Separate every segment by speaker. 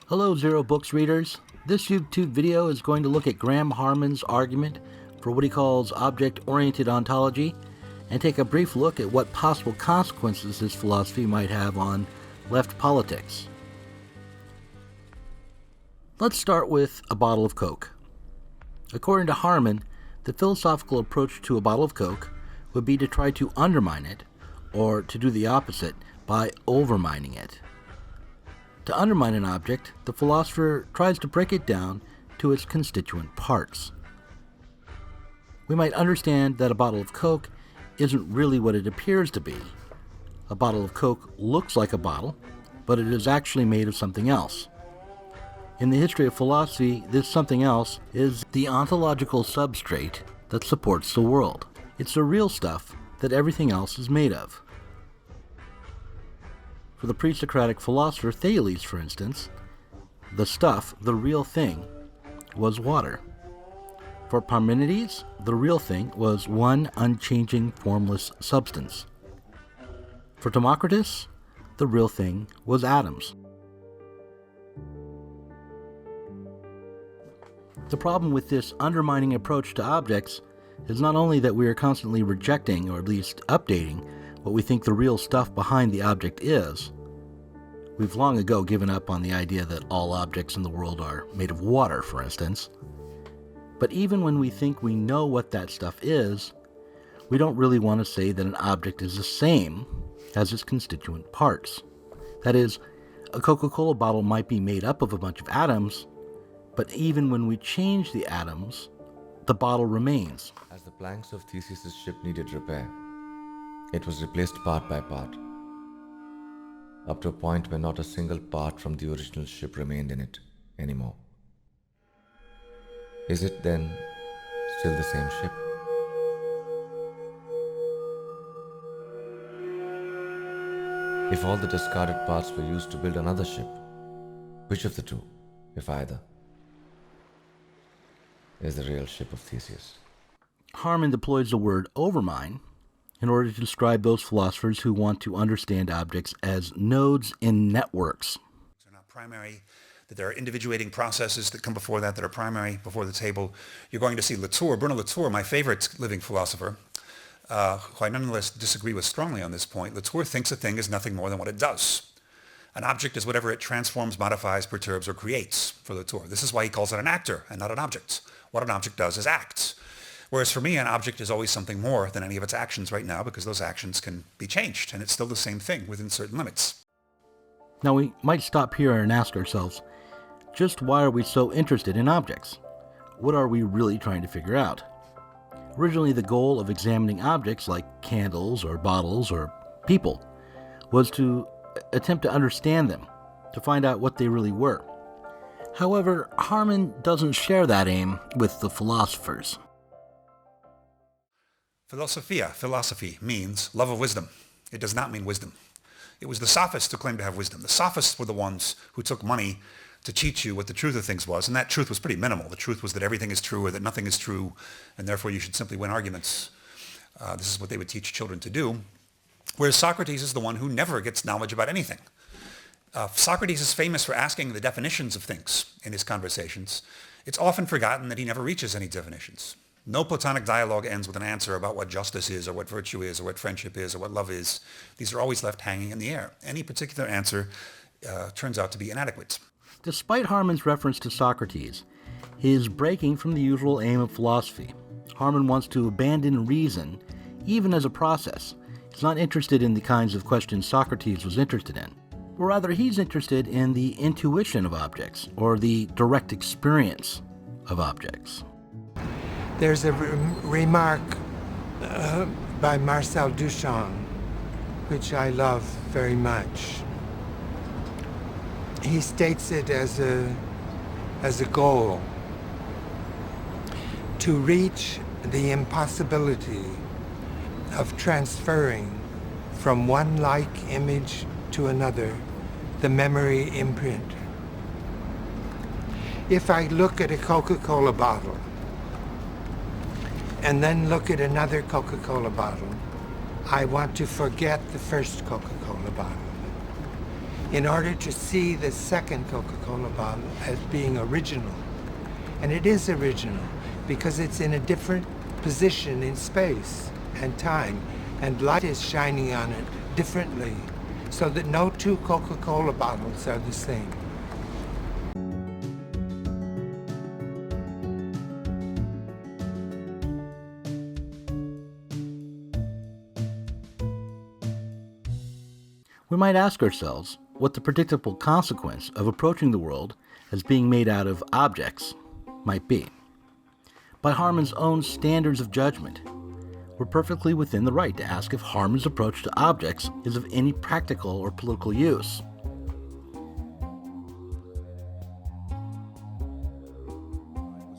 Speaker 1: Hello, Zero Books readers. This YouTube video is going to look at Graham Harman's argument for what he calls object-oriented ontology and take a brief look at what possible consequences this philosophy might have on left politics. Let's start with a bottle of Coke. According to Harman, the philosophical approach to a bottle of Coke would be to try to undermine it, or to do the opposite by overmining it. To undermine an object, the philosopher tries to break it down to its constituent parts. We might understand that a bottle of Coke isn't really what it appears to be. A bottle of Coke looks like a bottle, but it is actually made of something else. In the history of philosophy, this something else is the ontological substrate that supports the world. It's the real stuff that everything else is made of. For the pre-Socratic philosopher Thales, for instance, the stuff, the real thing, was water. For Parmenides, the real thing was one unchanging, formless substance. For Democritus, the real thing was atoms. The problem with this undermining approach to objects is not only that we are constantly rejecting, or at least updating, what we think the real stuff behind the object is. We've long ago given up on the idea that all objects in the world are made of water, for instance. But even when we think we know what that stuff is, we don't really want to say that an object is the same as its constituent parts. That is, a Coca-Cola bottle might be made up of a bunch of atoms, but even when we change the atoms, the bottle remains.
Speaker 2: As the planks of Theseus's ship needed repair, it was replaced part by part, up to a point where not a single part from the original ship remained in it anymore. Is it then still the same ship? If all the discarded parts were used to build another ship, which of the two, if either, is the real ship of Theseus?
Speaker 1: Harman deploys the word overmine in order to describe those philosophers who want to understand objects as nodes in networks.
Speaker 3: They're not primary, that there are individuating processes that come before that are primary before the table. You're going to see Bruno Latour, my favorite living philosopher, who I nonetheless disagree with strongly on this point. Latour thinks a thing is nothing more than what it does. An object is whatever it transforms, modifies, perturbs, or creates for Latour. This is why he calls it an actor and not an object. What an object does is act. Whereas for me, an object is always something more than any of its actions right now, because those actions can be changed, and it's still the same thing within certain limits.
Speaker 1: Now we might stop here and ask ourselves, just why are we so interested in objects? What are we really trying to figure out? Originally, the goal of examining objects like candles or bottles or people was to attempt to understand them, to find out what they really were. However, Harman doesn't share that aim with the philosophers.
Speaker 3: Philosophy means love of wisdom. It does not mean wisdom. It was the sophists who claimed to have wisdom. The sophists were the ones who took money to teach you what the truth of things was, and that truth was pretty minimal. The truth was that everything is true or that nothing is true, and therefore you should simply win arguments. This is what they would teach children to do. Whereas Socrates is the one who never gets knowledge about anything. Socrates is famous for asking the definitions of things in his conversations. It's often forgotten that he never reaches any definitions. No Platonic dialogue ends with an answer about what justice is, or what virtue is, or what friendship is, or what love is. These are always left hanging in the air. Any particular answer turns out to be inadequate.
Speaker 1: Despite Harman's reference to Socrates, he is breaking from the usual aim of philosophy. Harman wants to abandon reason, even as a process. He's not interested in the kinds of questions Socrates was interested in. Rather, he's interested in the intuition of objects, or the direct experience of objects.
Speaker 4: There's a remark by Marcel Duchamp, which I love very much. He states it as a goal to reach the impossibility of transferring from one like image to another the memory imprint. If I look at a Coca-Cola bottle and then look at another Coca-Cola bottle, I want to forget the first Coca-Cola bottle. in order to see the second Coca-Cola bottle as being original. And it is original because it's in a different position in space and time, and light is shining on it differently, so that no two Coca-Cola bottles are the same.
Speaker 1: We might ask ourselves what the predictable consequence of approaching the world as being made out of objects might be. By Harman's own standards of judgment, we're perfectly within the right to ask if Harman's approach to objects is of any practical or political use.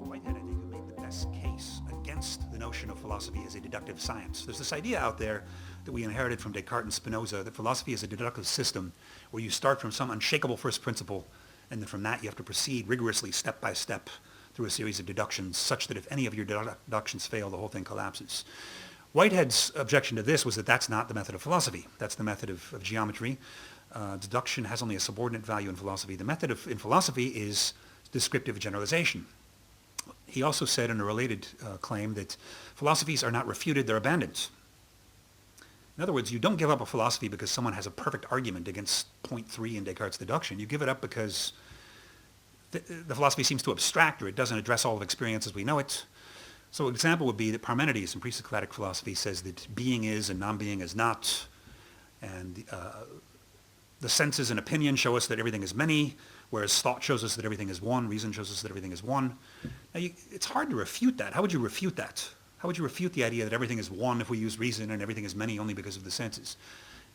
Speaker 3: Whitehead, I think, who made the best case against the notion of philosophy as a deductive science. There's this idea out there that we inherited from Descartes and Spinoza that philosophy is a deductive system where you start from some unshakable first principle, and then from that you have to proceed rigorously step by step through a series of deductions such that if any of your deductions fail, the whole thing collapses. Whitehead's objection to this was that that's not the method of philosophy. That's the method of geometry. Deduction has only a subordinate value in philosophy. The method in philosophy is descriptive generalization. He also said in a related claim that philosophies are not refuted, they're abandoned. In other words, you don't give up a philosophy because someone has a perfect argument against point 3 in Descartes' deduction. You give it up because the philosophy seems too abstract, or it doesn't address all of experience as we know it. So an example would be that Parmenides in pre-Socratic philosophy says that being is and non-being is not, and the senses and opinion show us that everything is many, whereas thought shows us that everything is one, reason shows us that everything is one. Now, it's hard to refute that. How would you refute that? How would you refute the idea that everything is one if we use reason and everything is many only because of the senses?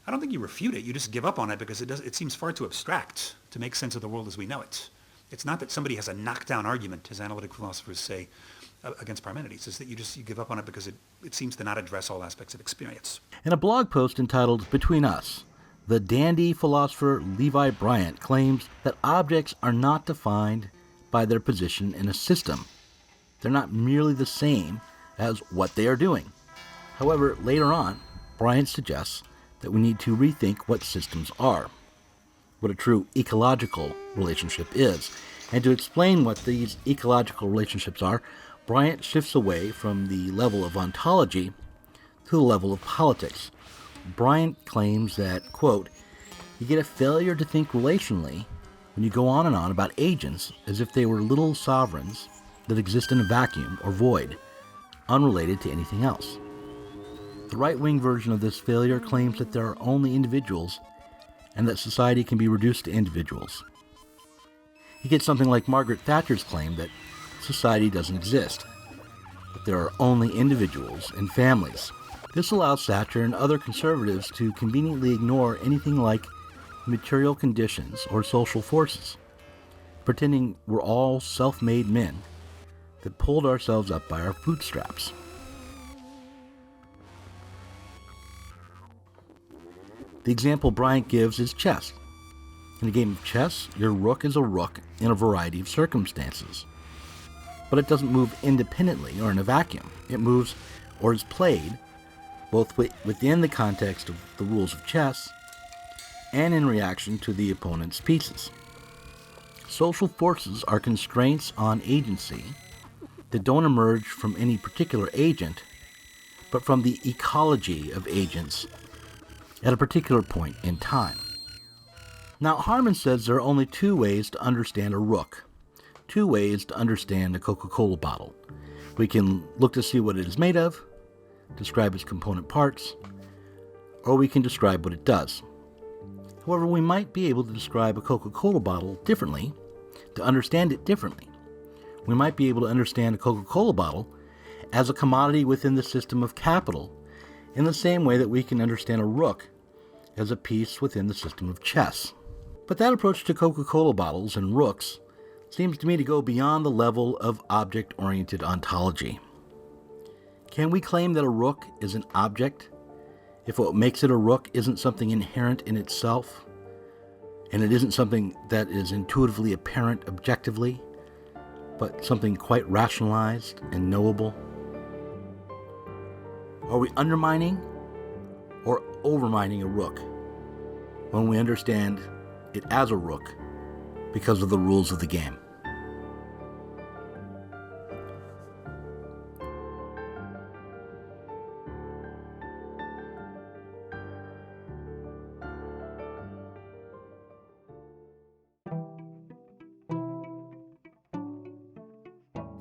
Speaker 3: I don't think you refute it. You just give up on it because it seems far too abstract to make sense of the world as we know it. It's not that somebody has a knockdown argument, as analytic philosophers say, against Parmenides. It's that you give up on it because it seems to not address all aspects of experience.
Speaker 1: In a blog post entitled Between Us, the dandy philosopher Levi Bryant claims that objects are not defined by their position in a system. They're not merely the same as what they are doing. However, later on, Bryant suggests that we need to rethink what systems are, what a true ecological relationship is. And to explain what these ecological relationships are, Bryant shifts away from the level of ontology to the level of politics. Bryant claims that, quote, you get a failure to think relationally when you go on and on about agents as if they were little sovereigns that exist in a vacuum or void, unrelated to anything else. The right-wing version of this failure claims that there are only individuals and that society can be reduced to individuals. You get something like Margaret Thatcher's claim that society doesn't exist, that there are only individuals and families. This allows Thatcher and other conservatives to conveniently ignore anything like material conditions or social forces, pretending we're all self-made men that pulled ourselves up by our bootstraps. The example Bryant gives is chess. In a game of chess, your rook is a rook in a variety of circumstances. But it doesn't move independently or in a vacuum. It moves or is played both within the context of the rules of chess and in reaction to the opponent's pieces. Social forces are constraints on agency that don't emerge from any particular agent, but from the ecology of agents at a particular point in time. Now, Harman says there are only two ways to understand a rook, two ways to understand a Coca-Cola bottle. We can look to see what it is made of, describe its component parts, or we can describe what it does. However, we might be able to describe a Coca-Cola bottle differently, to understand it differently. We might be able to understand a Coca-Cola bottle as a commodity within the system of capital, in the same way that we can understand a rook as a piece within the system of chess. But that approach to Coca-Cola bottles and rooks seems to me to go beyond the level of object-oriented ontology. Can we claim that a rook is an object if what makes it a rook isn't something inherent in itself, and it isn't something that is intuitively apparent objectively, but something quite rationalized and knowable? Are we undermining or overmining a rook when we understand it as a rook because of the rules of the game.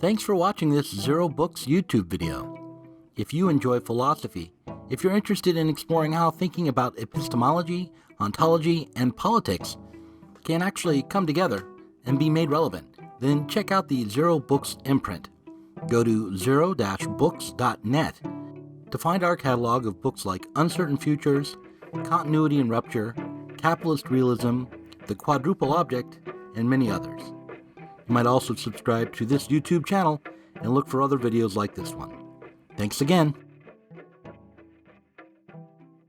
Speaker 1: Thanks for watching this Zero Books YouTube video. If you enjoy philosophy, if you're interested in exploring how thinking about epistemology, ontology, and politics can actually come together and be made relevant, then check out the Zero Books imprint. Go to zero-books.net to find our catalog of books like Uncertain Futures, Continuity and Rupture, Capitalist Realism, The Quadruple Object, and many others. You might also subscribe to this YouTube channel and look for other videos like this one. Thanks again.